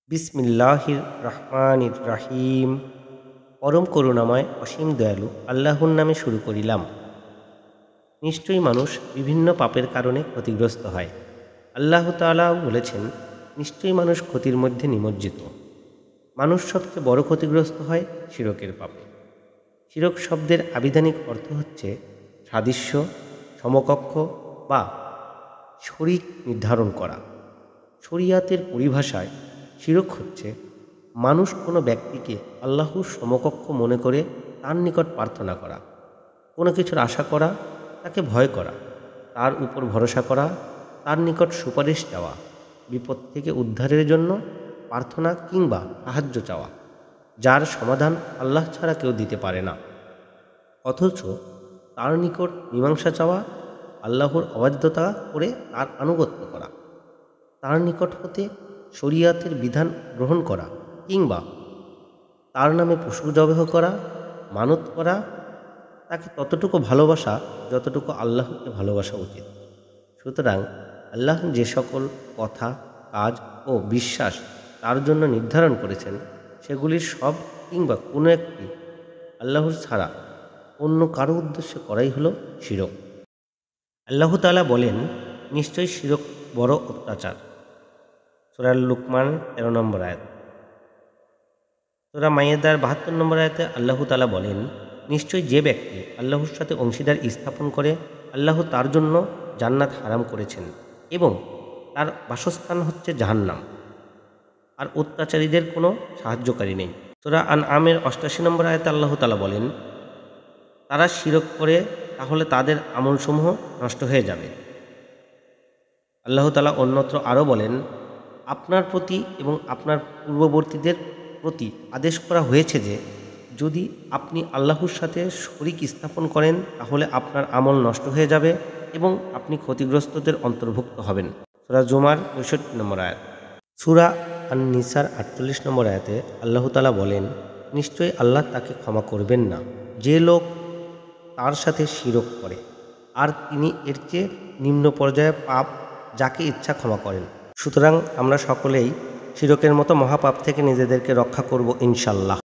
বিসমিল্লাহির রহমানির রহিম। পরম করুণাময় অসীম দয়ালু আল্লাহর নামে শুরু করিলাম। নিশ্চয়ই মানুষ বিভিন্ন পাপের কারণে ক্ষতিগ্রস্ত হয়। আল্লাহ তাআলা বলেছেন, নিশ্চয়ই মানুষ ক্ষতির মধ্যে নিমজ্জিত। মানুষ সবচেয়ে বড় ক্ষতিগ্রস্ত হয় শিরকের পাপে। শিরক শব্দের আবিধানিক অর্থ হচ্ছে সাদৃশ্য, সমকক্ষ বা শরীক নির্ধারণ করা। শরিয়াতের পরিভাষায় শিরক হচ্ছে মানুষ কোনো ব্যক্তিকে আল্লাহর সমকক্ষ মনে করে তার নিকট প্রার্থনা করা, কোনো কিছুর আশা করা, তাকে ভয় করা, তার উপর ভরসা করা, তার নিকট সুপারিশ চাওয়া, বিপদ থেকে উদ্ধারের জন্য প্রার্থনা কিংবা সাহায্য চাওয়া, যার সমাধান আল্লাহ ছাড়া কেউ দিতে পারে না, অথচ তার নিকট মীমাংসা চাওয়া, আল্লাহর অবাধ্যতা করে তার আনুগত্য করা, তার নিকট হতে শরিয়াতের বিধান গ্রহণ করা কিংবা তার নামে পশু জবেহ করা, মানত করা, তাকে ততটুকু ভালোবাসা যতটুকু আল্লাহকে ভালোবাসা উচিত। সুতরাং আল্লাহ যে সকল কথা, কাজ ও বিশ্বাস তার জন্য নির্ধারণ করেছেন, সেগুলির সব কিংবা কোনো একটি আল্লাহর ছাড়া অন্য কারো উদ্দেশ্যে করাই হলো শিরক। আল্লাহ তাআলা বলেন, নিশ্চয়ই শিরক বড় অত্যাচার। সূরা লুকমান 13 নম্বর আয়াত। সূরা মাইদার 72 নম্বর আয়াতে আল্লাহ তাআলা বলেন, নিশ্চয়ই যে ব্যক্তি আল্লাহর সাথে অংশীদার স্থাপন করে, আল্লাহ তার জন্য জান্নাত হারাম করেছেন এবং তার বাসস্থান হচ্ছে জাহান্নাম, আর অত্যাচারীদের কোনো সাহায্যকারী নেই। সূরা আনআমের 88 নম্বর আয়াতে আল্লাহ তাআলা বলেন, তারা শিরক করে তাহলে তাদের আমলসমূহ নষ্ট হয়ে যাবে। আল্লাহ তাআলা অন্যত্র আরও বলেন, আপনার প্রতি এবং আপনার পূর্ববর্তীদের প্রতি আদেশ করা হয়েছে যে যদি আপনি আল্লাহর সাথে শরীক স্থাপন করেন তাহলে আপনার আমল নষ্ট হয়ে যাবে এবং আপনি ক্ষতিগ্রস্তদের অন্তর্ভুক্ত হবেন। সূরা জুমার 65 নম্বর আয়াত। সূরা আন-নিসার 48 নম্বর আয়াতে আল্লাহ তাআলা বলেন, নিশ্চয়ই আল্লাহ তাকে ক্ষমা করবেন না যে লোক তার সাথে শিরক করে, আর তিনি এর চেয়ে নিম্ন পর্যায়ে পাপ যাকে ইচ্ছা ক্ষমা করেন। সুতরাং আমরা সকলেই শিরকের মতো মহাপাপ থেকে নিজেদেরকে রক্ষা করব ইনশাল্লাহ।